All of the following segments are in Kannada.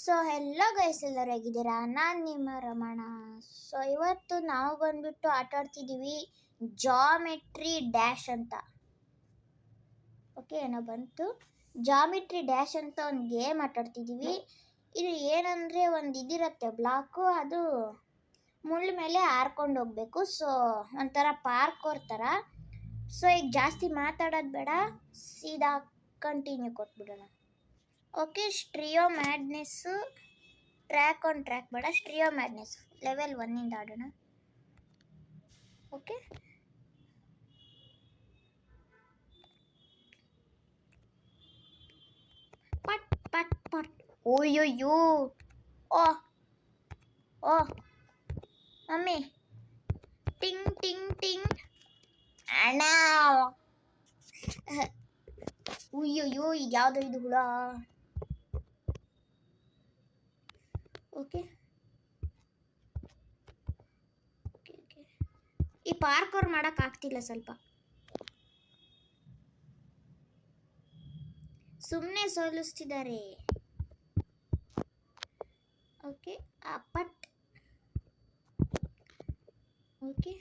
ಸೊ ಹೆಲ್ಲೋ ಗೈಸ್, ಎಲ್ಲರೂ ಹೇಗಿದ್ದೀರಾ? ನಾನು ನಿಮ್ಮ ರಮಣ. ಸೊ ಇವತ್ತು ನಾವು ಬಂದ್ಬಿಟ್ಟು ಆಟ ಆಡ್ತಿದ್ದೀವಿ ಜಾಮೆಟ್ರಿ ಡ್ಯಾಶ್ ಅಂತ. ಓಕೆ, ಏನೋ ಬಂತು. ಜಾಮೆಟ್ರಿ ಡ್ಯಾಶ್ ಅಂತ ಒಂದು ಗೇಮ್ ಆಟ ಆಡ್ತಿದ್ದೀವಿ. ಇದು ಏನಂದರೆ ಒಂದು ಇದಿರುತ್ತೆ ಬ್ಲಾಕು, ಅದು ಮುಳ್ಳು ಮೇಲೆ ಹಾರ್ಕೊಂಡು ಹೋಗಬೇಕು. ಸೊ ಒಂಥರ ಪಾರ್ಕೋರ್ ಥರ. ಸೊ ಈಗ ಜಾಸ್ತಿ ಮಾತಾಡೋದು ಬೇಡ, ಸೀದಾ ಕಂಟಿನ್ಯೂ ಕೊಟ್ಬಿಡೋಣ. Okay, Stereo Madness track on track ಬೇಡ, ಸ್ಟ್ರಿಯೋ ಮ್ಯಾಡ್ನೆಸ್ ಲೆವೆಲ್ 1 ಆಡೋಣ. ಓಕೆ, ಪಟ್ ಪಟ್ ಪಟ್. ಓಯ್ಯೋ, ಓ ಓ ಮಮ್ಮಿ, ಟಿಂಗ್ ಟಿಂಗ್ ಟಿಂಗ್ ಅಣ್ಣ. ಉಯ್ಯೋ, ಇದು ಯಾವುದೋ ಇದು ಹುಳ. ಓಕೆ ಓಕೆ ಓಕೆ, ಈ ಪಾರ್ಕೋರ್ ಮಾಡೋಕ್ಕಾಗ್ತಿಲ್ಲ, ಸ್ವಲ್ಪ ಸುಮ್ಮನೆ ಸೋಲಿಸ್ತಿದ್ದಾರೆ. ಓಕೆ, ಪಟ್. ಓಕೆ,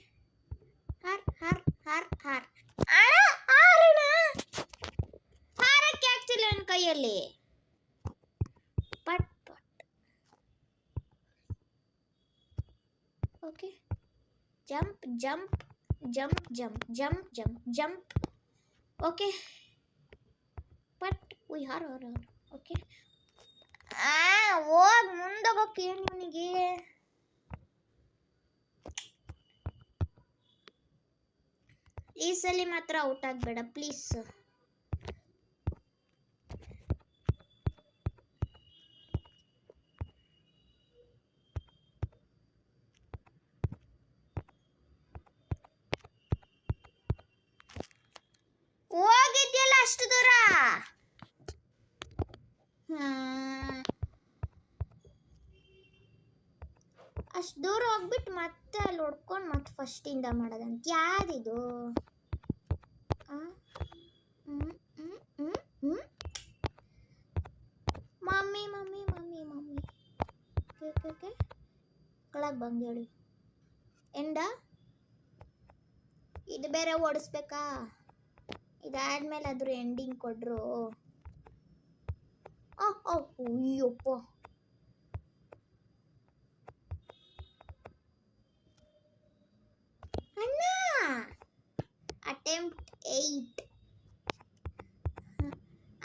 ಹಾರ್ ಹಾರ್ ಹಾರ್ ಹಾರ್. ಹಾರಣ, ಹಾರಕ್ಕೆ ಆಗ್ತಿಲ್ಲ ನನ್ನ ಕೈಯಲ್ಲಿ. ಪಟ್ ಪಟ್. Okay, jump jump jump jump jump jump jump. Okay, ಪಟ್. ಉಯ್ ಹಾರ. ಓಕೆ, ಹೋಗ್ ಮುಂದೋಗಕ್ಕೆ ಏನು ಇವನಿಗೆ. ಈ ಸಲ ಮಾತ್ರ ಔಟ್ ಆಗಬೇಡ ಪ್ಲೀಸ್. ಹೋಗಿದ್ಯಲ್ಲ ಅಷ್ಟು ದೂರ. ಅಷ್ಟು ದೂರ ಹೋಗ್ಬಿಟ್ಟು ಮತ್ತೆ ಅಲ್ಲಿ ಹೊಡ್ಕೊಂಡು ಮತ್ತೆ ಫಸ್ಟಿಂದ ಮಾಡೋದಂತ ಯಾರಿದು? Mummy mummy mummy mummy. Okay, ಕೆಳಗೆ ಬಂದು ಹೇಳಿ ಎಂಡ. ಇದು ಬೇರೆ ಓಡಿಸ್ಬೇಕಾ? ಇದಾದ್ಮೇಲೆ ಅದ್ರ ಎಂಡಿಂಗ್ ಕೊಡ್ರು. ಅಯ್ಯಪ್ಪ. ಅಣ್ಣ, ಅಟೆಂಪ್ಟ್ 8.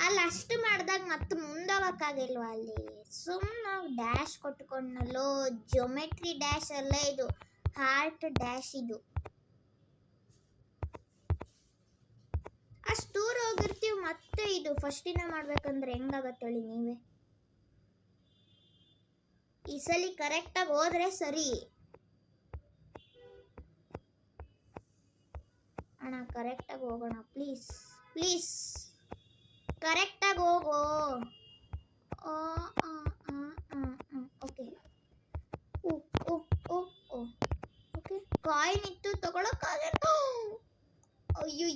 ಅಲ್ಲಿ ಅಷ್ಟು ಮಾಡಿದಾಗ ಮತ್ತೆ ಮುಂದೋಗಕ್ಕಾಗಿಲ್ವಾ? ಅಲ್ಲಿ ಸುಮ್ಮನೆ ಡ್ಯಾಶ್ ಕೊಟ್ಕೊಂಡಲ್ಲೋ. ಜೊಮೆಟ್ರಿ ಡ್ಯಾಶ್ ಅಲ್ಲ ಇದು, ಹಾರ್ಟ್ ಡ್ಯಾಶ್ ಇದು. ಅಷ್ಟು ದೂರ ಹೋಗಿರ್ತೀವಿ, ಮತ್ತೆ ಇದು ಫಸ್ಟಿನ ಮಾಡ್ಬೇಕಂದ್ರೆ ಹೆಂಗಾಗತ್ತೆ ಹೇಳಿ ನೀವೇ. ಈ ಸಲ ಕರೆಕ್ಟಾಗಿ ಹೋದ್ರೆ ಸರಿ ಅಣ್ಣ. ಕರೆಕ್ಟಾಗಿ ಹೋಗೋಣ ಪ್ಲೀಸ್ ಪ್ಲೀಸ್, ಕರೆಕ್ಟಾಗಿ ಹೋಗೋ. ಓಕೆ ಓಕೆ, ಕಾಯಿನ್ ಇತ್ತು ತಗೊಳಕ್ಕಾಗಲ್ಲ. ಅಯ್ಯೋ,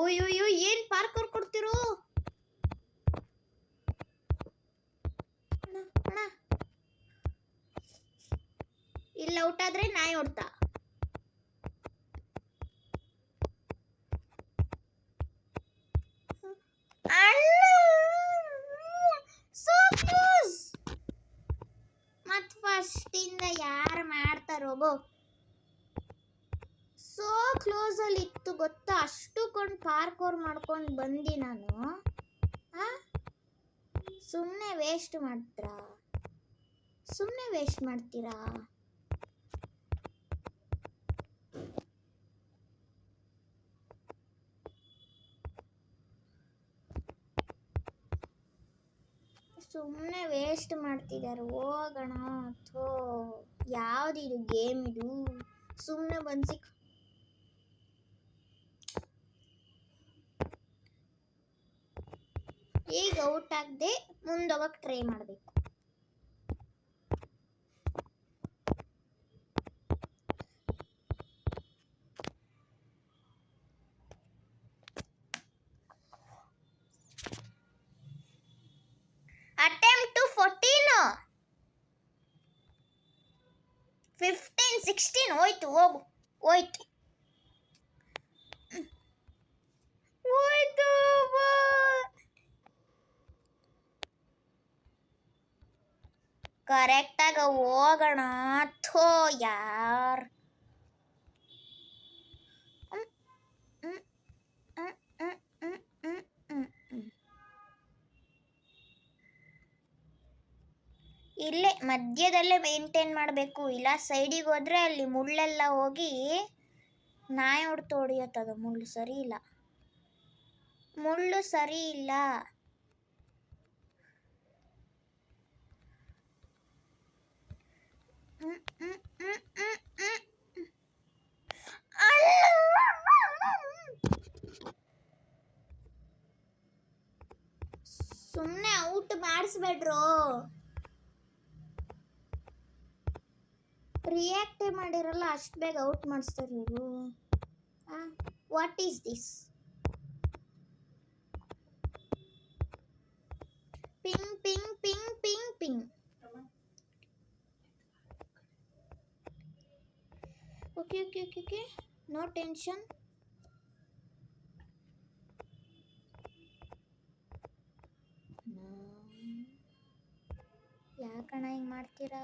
ಓಯ್ಯೋ, ಏನ್ ಪಾರ್ಕೋರ್ ಕೊಡ್ತಿರೋ ಅಣ್ಣ. ಇಲ್ಲ ಔಟ್ ಆದ್ರೆ ನಾಯಿ ಹೊಡ್ತಾ. ಮತ್ ಫಸ್ಟಿಂದ ಯಾರು ಮಾಡ್ತಾರೋಗೋ. ಸೋ ಕ್ಲೋಸ್ ಅಲ್ಲಿ ಇತ್ತು ಗೊತ್ತಾ? ಅಷ್ಟುಕೊಂಡು ಪಾರ್ಕೋರ್ ಮಾಡ್ಕೊಂಡು ಬಂದಿ ನಾನು. ಸುಮ್ಮನೆ ವೇಸ್ಟ್ ಮಾಡ್ತೀರಾ. ಸುಮ್ಮನೆ ವೇಸ್ಟ್ ಮಾಡ್ತಿದ್ದಾರೆ. ಹೋಗೋಣ. ಥೋ, ಯಾವುದಿದು ಗೇಮ್ ಇದು? ಸುಮ್ಮನೆ ಬಂದು ಈಗ ಔಟ್ ಆಗದೆ ಮುಂದೋಗಕ್ಕೆ ಟ್ರೈ ಮಾಡಬೇಕು. ಅಟೆಂಪ್ಟ್ ಟು 14, 15, 16 ಹೋಯ್ತು. ಹೋಗು, ಹೋಯ್ತು. ಕರೆಕ್ಟಾಗಿ ಹೋಗೋಣ. ಥೋ ಯಾರ್. ಇಲ್ಲೇ ಮಧ್ಯದಲ್ಲೇ ಮೇಂಟೈನ್ ಮಾಡಬೇಕು, ಇಲ್ಲ ಸೈಡಿಗೆ ಹೋದ್ರೆ ಅಲ್ಲಿ ಮುಳ್ಳೆಲ್ಲ ಹೋಗಿ ನಾಯಿ ಹೊಡ್ತು ಹೊಡಿಯತ್ತದು. ಮುಳ್ಳು ಸರಿ ಇಲ್ಲ, ಮುಳ್ಳು ಸರಿ ಇಲ್ಲ. ಸುಮ್ಮನೆ ಔಟ್ ಮಾಡಿಸ್ಬೇಡ್ರೋ. ರಿಯಾಕ್ಟೇ ಮಾಡಿರಲ್ಲ, ಅಷ್ಟು ಬೇಗ ಔಟ್ ಮಾಡಿಸ್ತಾರೆ ಇವರು. What is this? Ping ping ping ping ping. Okay okay okay okay, no tension. ಯಾಕಣ್ಣ ಹಿಂಗೆ ಮಾಡ್ತೀರಾ?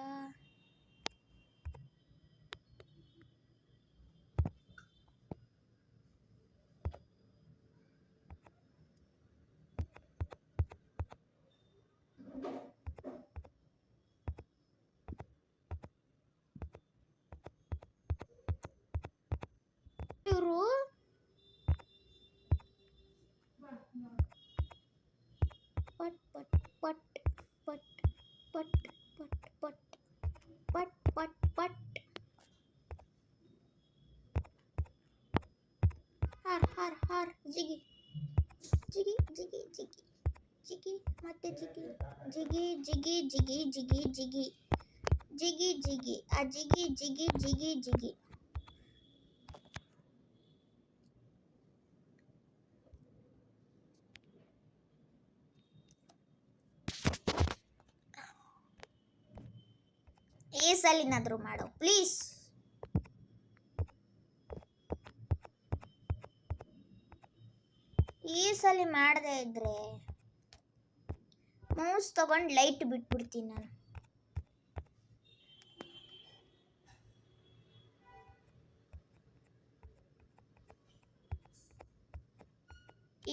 ಇವರು ಪಟ್ ಪಟ್ ಪಟ್ ಪಟ್ ಪಟ್ ಪಟ್ ಪಟ್ ಪಟ್ ಪಟ್ ಪಟ್. ಹಾರ್ ಹಾರ್ ಹಾರ್. ಜಿಗಿ ಜಿಗಿ ಜಿಗಿ ಜಿಗಿ ಜಿಗಿ ಮತ್ತೆ ಜಿಗಿ ಜಿಗಿ ಜಿಗಿ ಜಿಗಿ ಜಿಗಿ ಜಿಗಿ ಜಿಗಿ ಜಿಗಿ ಆ ಜಿಗಿ ಜಿಗಿ ಜಿಗಿ ಜಿಗಿ. ಈ ಸಲಿನಾದ್ರೂ ಮಾಡೋ ಪ್ಲೀಸ್. ಈ ಸಲ ಮಾಡದೇ ಇದ್ರೆ ಮೌಸ್ ತಗೊಂಡು ಲೈಟ್ ಬಿಟ್ಬಿಡ್ತೀನಿ ನಾನು.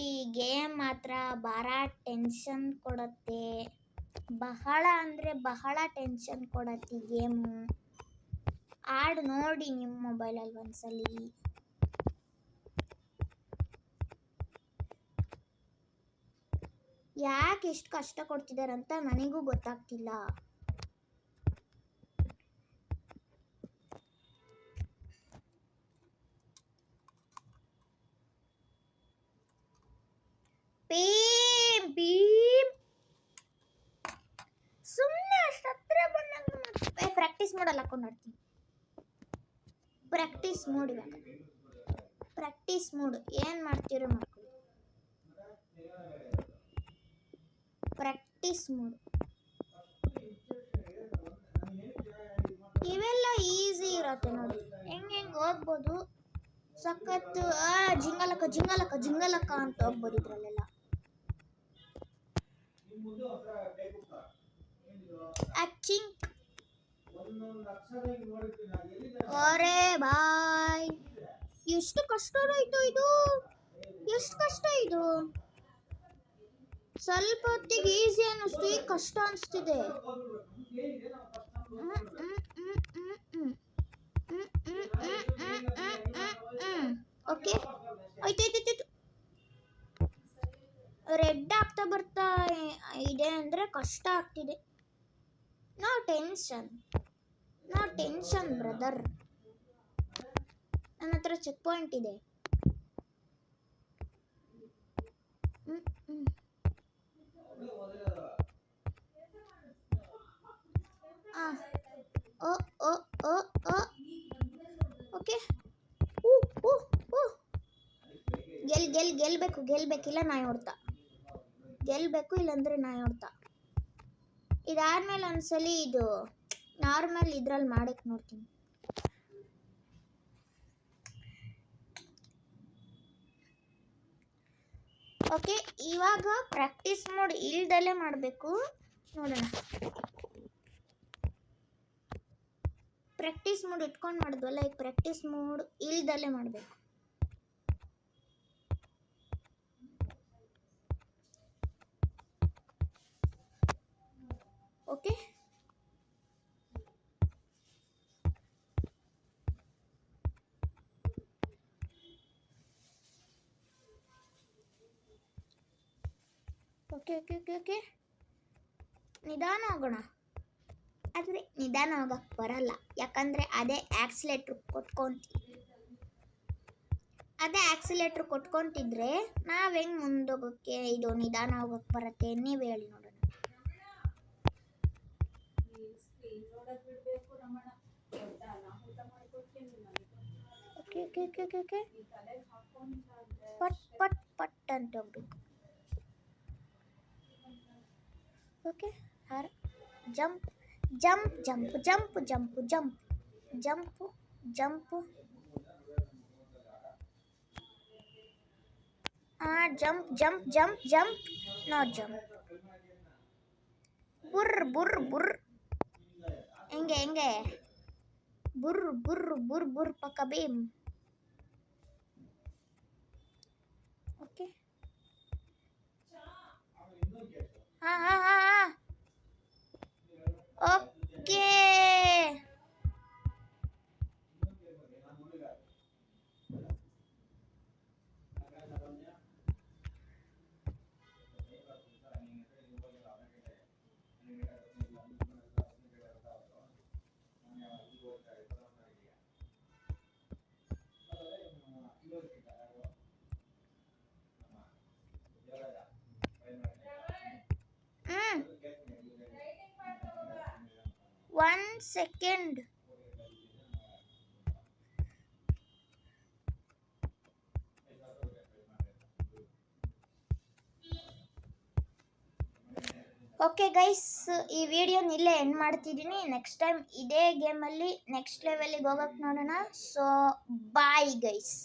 ಈ ಗೇಮ್ ಮಾತ್ರ ಭಾಳ ಟೆನ್ಷನ್ ಕೊಡುತ್ತೆ. ಬಹಳ ಅಂದರೆ ಬಹಳ ಟೆನ್ಷನ್ ಕೊಡತ್ತೆ ಈ ಗೇಮು. ಆಡ್ ನೋಡಿ ನಿಮ್ಮ ಮೊಬೈಲಲ್ಲಿ ಒಂದ್ಸಲಿ. ಯಾಕೆ ಇಷ್ಟು ಕಷ್ಟ ಕೊಡ್ತಿದಾರಂತ ನನಗೂ ಗೊತ್ತಾಗ್ತಿಲ್ಲ. ಸುಮ್ಮನೆ ಅಷ್ಟು ಹತ್ರ ಬಂದಾಗ ಪ್ರಾಕ್ಟೀಸ್ ಮಾಡಲ್ಲ ಹಾಕೊಂಡ್ತೀನಿ. ಪ್ರಾಕ್ಟೀಸ್ ಮೂಡ್ ಇವಾಗ. ಪ್ರಾಕ್ಟೀಸ್ ಮೂಡ್ ಏನು ಮಾಡ್ತೀರೋ ಮಾಡ್ಕೊಳ್ಳಿ. ಪ್ರಾಕ್ಟೀಸ್ ಮೂಡ್ ಇವೆಲ್ಲ ಈಸಿ ಇರತ್ತೆ ನೋಡಿ. ಹೆಂಗೆ ಹೋಗ್ಬೋದು ಸಖತ್ತು. ಜಿಂಗಲಕ್ಕ ಜಿಂಗಲಕ್ಕ ಜಿಂಗಲಕ್ಕ ಅಂತ ಹೋಗ್ಬೋದು ಇದ್ರಲ್ಲೆಲ್ಲ. ಅಚಿಂಕ್ ಅರೆ ಬಾಯ್, ಎಷ್ಟು ಕಷ್ಟ ಆಯ್ತು ಇದು. ಎಷ್ಟು ಕಷ್ಟ ಇದು. ಸ್ವಲ್ಪ ಹೊತ್ತಿಗೆ ಈಸಿ ಅನ್ನಿಸ್ತು, ಈಗ ಕಷ್ಟ ಅನಿಸ್ತಿದೆ. ಓಕೆ ಆಯ್ತಾಯ್ತಾಯ್ತು. ರೆಡ್ ಆಗ್ತಾ ಬರ್ತಾ ಇದೆ ಅಂದರೆ ಕಷ್ಟ ಆಗ್ತಿದೆ. No tension, no tension brother. ನನ್ನ ಹತ್ರ ಚೆಕ್ ಪಾಯಿಂಟ್ ಇದೆ. ಇಲ್ಲಿ ಗೆಲ್ಬೇಕಿಲ್ಲ ನಾಯಿ ಹೊಡ್ತಾ, ಗೆಲ್ಬೇಕು ಇಲ್ಲಾಂದ್ರೆ ನಾಯಿ ಹೊಡ್ತಾ. ಇದಾದ್ಮೇಲೆ ಒಂದ್ಸಲಿ ಇದು ನಾರ್ಮಲ್ ಇದ್ರಲ್ಲಿ ಮಾಡಕ್ಕೆ ನೋಡ್ತೀನಿ. ಓಕೆ, ಇವಾಗ ಪ್ರಾಕ್ಟೀಸ್ ಮೋಡ್ ಇಲ್ದಲ್ಲೇ ಮಾಡಬೇಕು. ನೋಡೋಣ, ಪ್ರಾಕ್ಟೀಸ್ ಮೋಡ್ ಇಟ್ಕೊಂಡು ಮಾಡಿದ್ವಲ್ಲ, ಈಗ ಪ್ರಾಕ್ಟೀಸ್ ಮೋಡ್ ಇಲ್ದಲ್ಲೇ ಮಾಡಬೇಕು. Okay, okay okay okay okay ನಿಧಾನ ಹೋಗೋಣ. ಆದರೆ ನಿಧಾನ ಹೋಗಕ್ಕೆ ಬರಲ್ಲ, ಯಾಕಂದರೆ ಅದೇ ಆಕ್ಸಿಲೇಟ್ರ್ ಕೊಟ್ಕೊಂತಿದ್ರೆ ನಾವು ಹೆಂಗೆ ಮುಂದೋಗೋಕ್ಕೆ ಇದು ನಿಧಾನ ಹೋಗಕ್ಕೆ ಬರುತ್ತೆ, ನೀವು ಹೇಳಿ ನೋಡೋಣ. Okay okay okay okay okay ಪಟ್ ಪಟ್ ಪಟ್ ಅಂತ ಹೋಗ್ಬೇಕು. Okay, jump jump jump jump jump jump jump jump jump jump jump jump not jump. ಬುರ್ ಬುರ್ ಬುರ್ ಹೆಂಗೆ ಬುರ್ ಬುರ್ ಬುರ್ ಬುರ್ ಪಕ್ಕ beam. Okay, okay One second. Okay guys, ಈ ವಿಡಿಯೋನ ಇಲ್ಲೇ ಎಂಡ್ ಮಾಡ್ತಿದ್ದೀನಿ. ನೆಕ್ಸ್ಟ್ ಟೈಮ್ ಇದೇ ಗೇಮಲ್ಲಿ ನೆಕ್ಸ್ಟ್ ಲೆವೆಲಿಗೆ ಹೋಗಕ್ಕೆ ನೋಡೋಣ. So bye guys.